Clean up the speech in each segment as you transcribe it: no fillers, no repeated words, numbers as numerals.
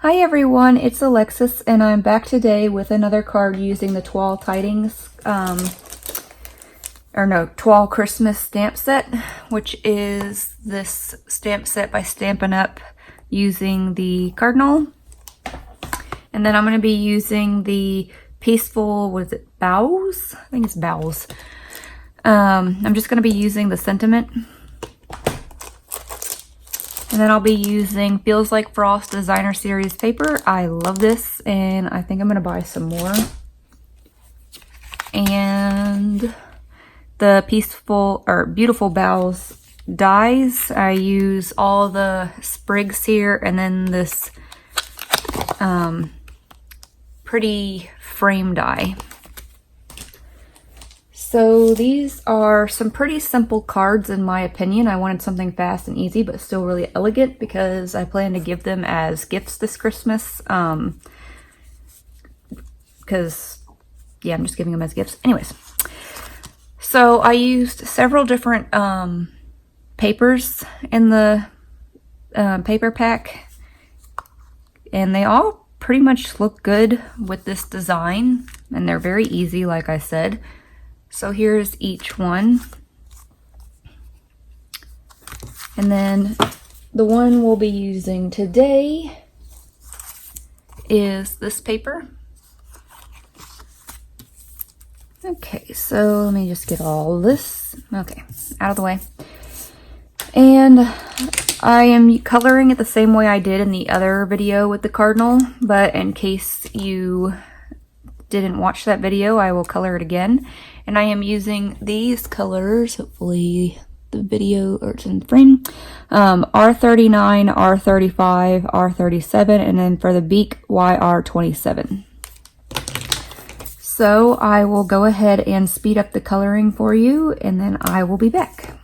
Hi everyone, it's Alexis and I'm back today with another card using the Toile Toile Christmas stamp set, which is this stamp set by Stampin' Up using the cardinal. And then I'm going to be using the Peaceful, what is it, Boughs? I think it's Boughs. I'm just going to be using the sentiment. And then I'll be using Feels Like Frost Designer Series paper. I love this and I think I'm going to buy some more. And the Beautiful Boughs dies. I use all the sprigs here and then this pretty frame die. So these are some pretty simple cards in my opinion. I wanted something fast and easy but still really elegant because I plan to give them as gifts this Christmas. Because, yeah, I'm just giving them as gifts. Anyways, so I used several different papers in the paper pack. And they all pretty much look good with this design. And they're very easy, like I said. So here's each one. And then the one we'll be using today is this paper. Okay, so let me just get all this, out of the way. And I am coloring it the same way I did in the other video with the cardinal, but in case you didn't watch that video, I will color it again. And I am using these colors, hopefully the video or it's in the frame, R39, R35, R37, and then for the beak, YR27. So I will go ahead and speed up the coloring for you, and then I will be back.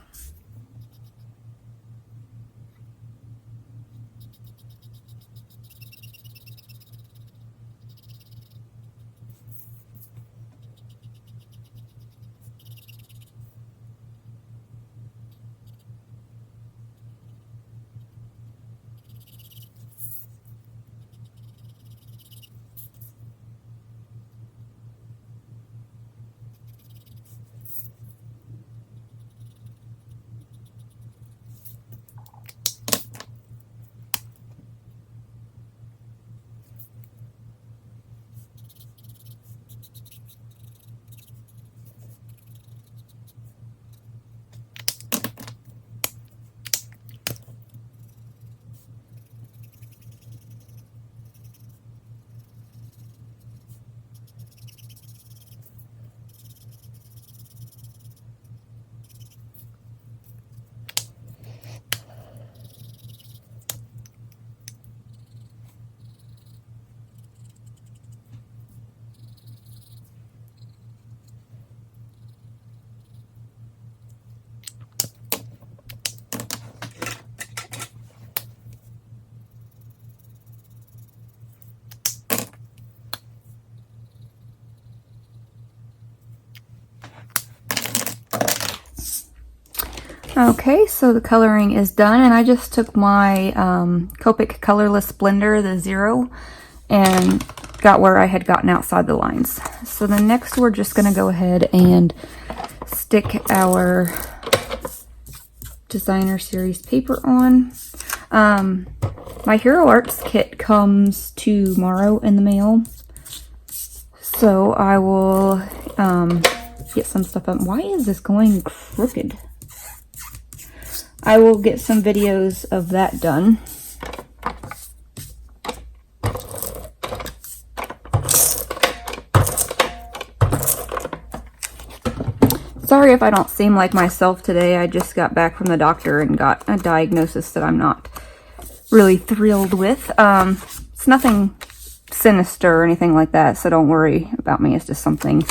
Okay, so the coloring is done, and I just took my Copic colorless blender, the 0, and got where I had gotten outside the lines. So the next we're just going to go ahead and stick our designer series paper on. My Hero Arts kit comes tomorrow in the mail, so I will get some stuff up. Why is this going crooked? I will get some videos of that done. Sorry if I don't seem like myself today. I just got back from the doctor and got a diagnosis that I'm not really thrilled with. It's nothing sinister or anything like that, so don't worry about me. It's just something,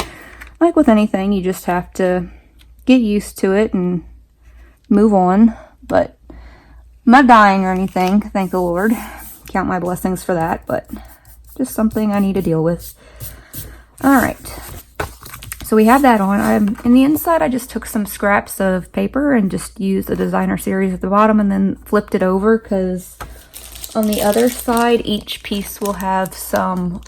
like with anything, you just have to get used to it and move on. But I'm not dying or anything, thank the Lord. Count my blessings for that, but just something I need to deal with. Alright, so we have that on. In the inside, I just took some scraps of paper and just used the designer series at the bottom and then flipped it over because On the other side, each piece will have some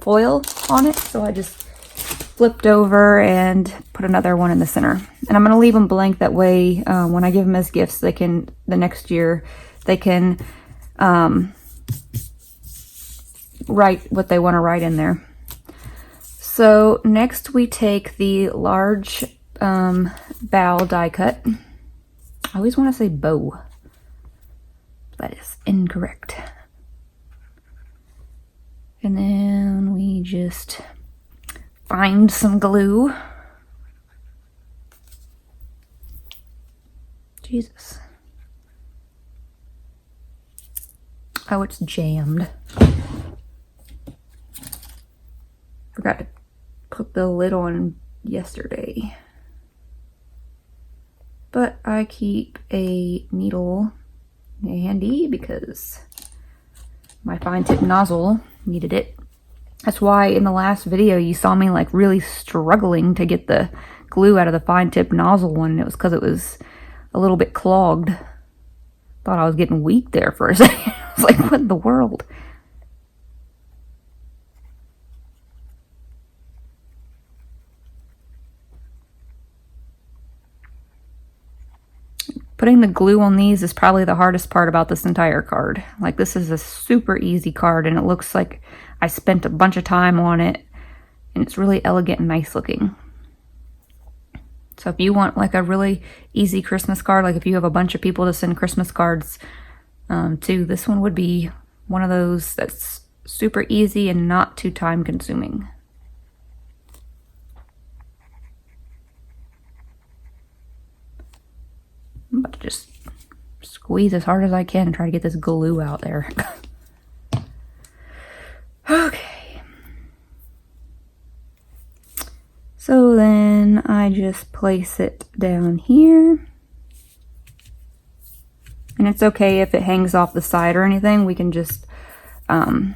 foil on it. So I just flipped over and put another one in the center. And I'm going to leave them blank. That way, when I give them as gifts, they can, the next year, they can write what they want to write in there. So next we take the large bow die cut. I always want to say bow. That is incorrect. And then we just find some glue. Jesus. Oh, it's jammed. Forgot to put the lid on yesterday. But I keep a needle handy because my fine tip nozzle needed it. That's why in the last video you saw me like really struggling to get the glue out of the fine tip nozzle one. And it was because it was a little bit clogged. Thought I was getting weak there for a second. I was like, what in the world? Putting the glue on these is probably the hardest part about this entire card. Like, this is a super easy card, and it looks like I spent a bunch of time on it, and it's really elegant and nice looking. So if you want like a really easy Christmas card, like if you have a bunch of people to send Christmas cards to, this one would be one of those that's super easy and not too time consuming. I'm about to just squeeze as hard as I can and try to get this glue out there. Okay. So then I just place it down here. And it's okay if it hangs off the side or anything. We can just trim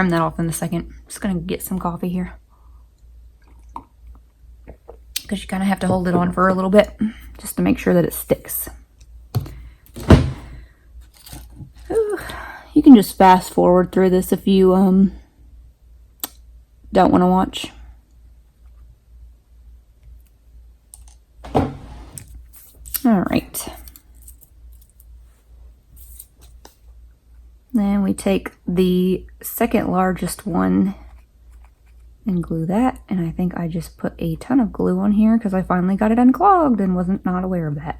that off in a second. Just gonna get some coffee here. Because you kind of have to hold it on for a little bit just to make sure that it sticks. Ooh, you can just fast forward through this if you don't want to watch. All right. Then we take the second largest one and glue that, and I think I just put a ton of glue on here because I finally got it unclogged and wasn't not aware of that.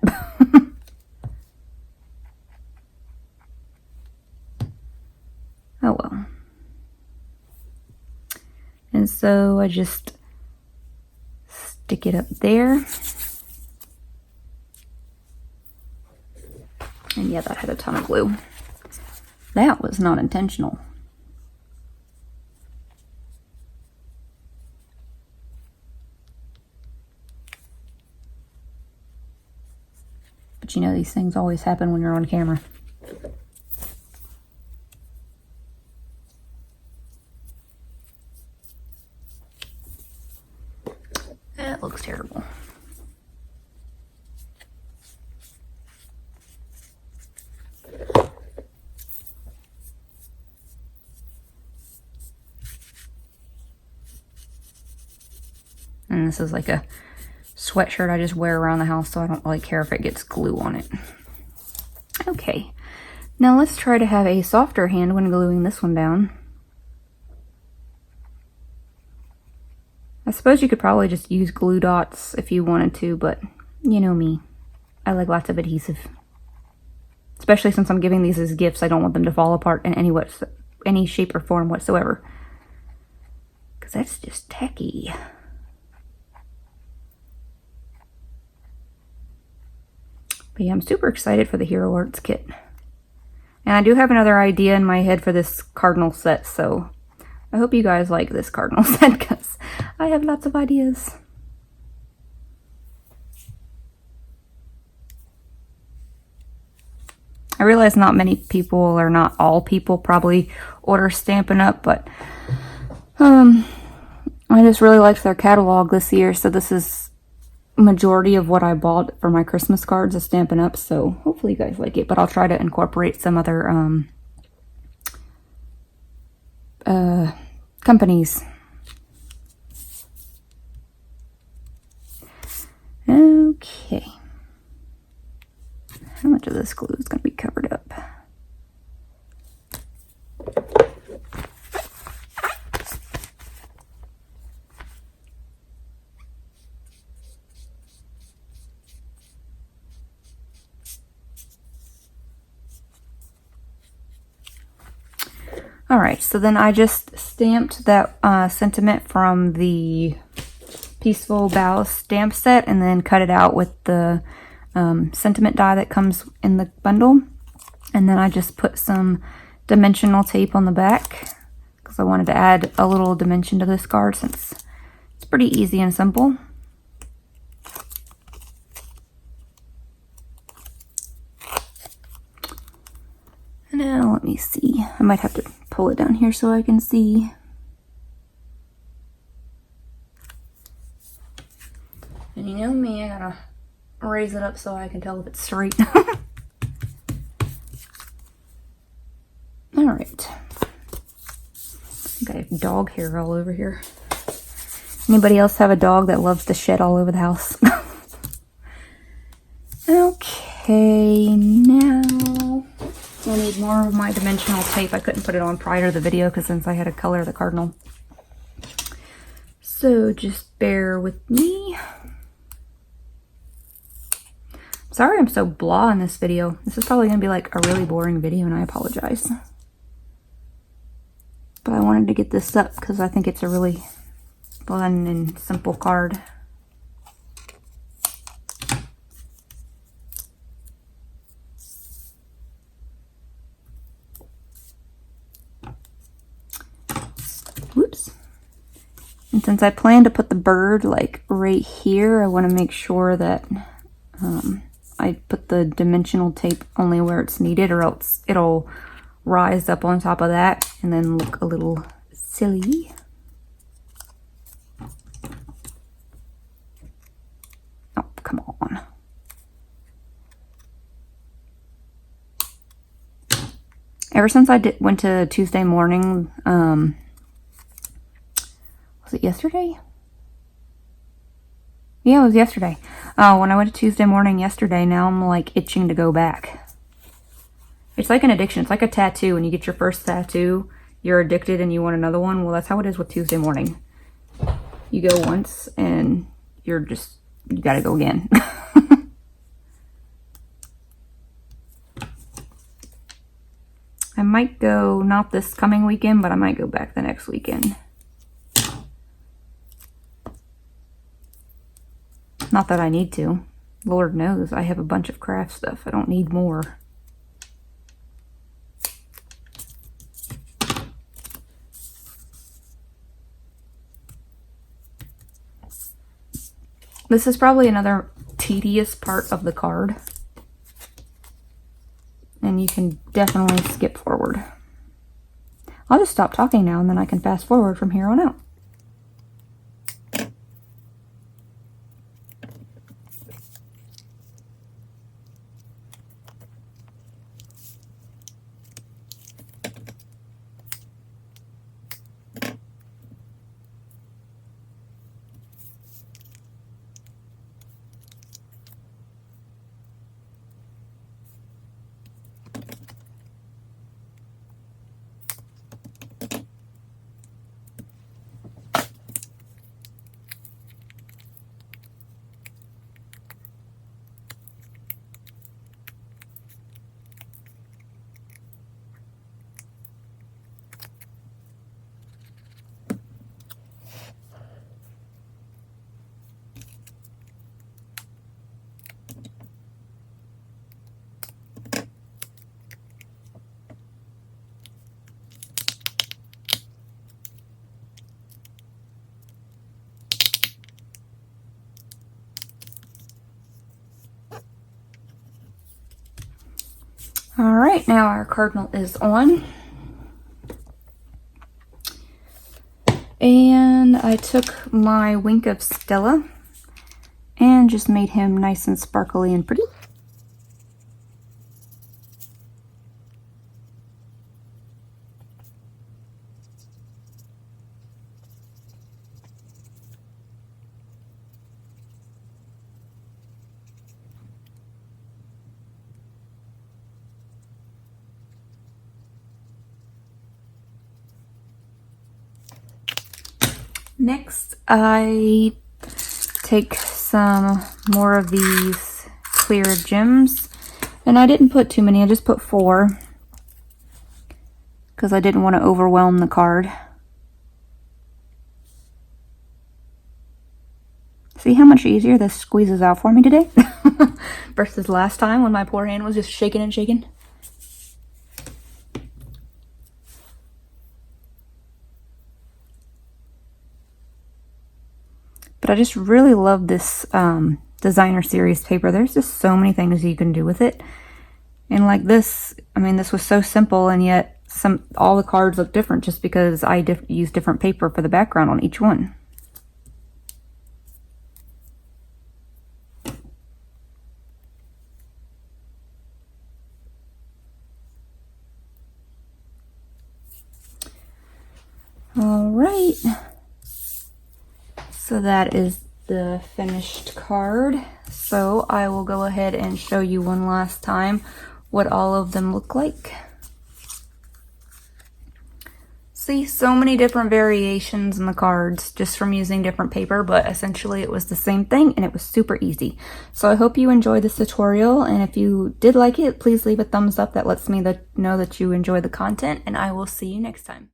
Oh well. And so I just stick it up there. And yeah, that had a ton of glue. That was not intentional. But you know, these things always happen when you're on camera. That looks terrible. And this is like a sweatshirt I just wear around the house, so I don't really care if it gets glue on it. Okay, now let's try to have a softer hand when gluing this one down. I suppose you could probably just use glue dots if you wanted to, but you know me. I like lots of adhesive. Especially since I'm giving these as gifts, I don't want them to fall apart in any shape or form whatsoever. Because that's just tacky. But yeah, I'm super excited for the Hero Arts kit. And I do have another idea in my head for this cardinal set, so I hope you guys like this cardinal set because I have lots of ideas. I realize not many people, or not all people, probably order Stampin' Up, but I just really liked their catalog this year, so this is majority of what I bought for my Christmas cards is Stampin' Up, so hopefully you guys like it, but I'll try to incorporate some other companies. Okay. How much of this glue is going to be covered up? Alright, so then I just stamped that sentiment from the Peaceful Bow stamp set and then cut it out with the sentiment die that comes in the bundle. And then I just put some dimensional tape on the back because I wanted to add a little dimension to this card since it's pretty easy and simple. Now let me see. I might have to pull it down here so I can see. And you know me, I gotta raise it up so I can tell if it's straight. Alright. I have dog hair all over here. Anybody else have a dog that loves to shed all over the house? Okay, now I need more of my dimensional tape. I couldn't put it on prior to the video because since I had to color the cardinal. So just bear with me. Sorry I'm so blah in this video. This is probably going to be like a really boring video and I apologize. But I wanted to get this up because I think it's a really fun and simple card. Whoops. And since I plan to put the bird like right here, I want to make sure that I put the dimensional tape only where it's needed, or else it'll rise up on top of that and then look a little silly. Oh, come on. Ever since I went to Tuesday morning, was it yesterday? Yeah, it was yesterday. When I went to Tuesday morning yesterday, now I'm like itching to go back. It's like an addiction. It's like a tattoo. When you get your first tattoo, you're addicted and you want another one. Well, that's how it is with Tuesday morning. You go once and you gotta go again. I might go, not this coming weekend, but I might go back the next weekend. Not that I need to. Lord knows I have a bunch of craft stuff. I don't need more. This is probably another tedious part of the card. And you can definitely skip forward. I'll just stop talking now and then I can fast forward from here on out. Alright, now our cardinal is on. And I took my Wink of Stella and and just made him nice and sparkly and pretty. Next, I take some more of these clear gems, and I didn't put too many, I just put 4 because I didn't want to overwhelm the card. See how much easier this squeezes out for me today versus last time when my poor hand was just shaking and shaking. But I just really love this designer series paper. There's just so many things you can do with it. And like this, I mean, this was so simple, and yet all the cards look different just because I used different paper for the background on each one. All right. So that is the finished card. So I will go ahead and show you one last time what all of them look like. See, so many different variations in the cards just from using different paper, but essentially it was the same thing and it was super easy. So I hope you enjoyed this tutorial, and if you did like it, please leave a thumbs up. That lets me know that you enjoy the content, and I will see you next time.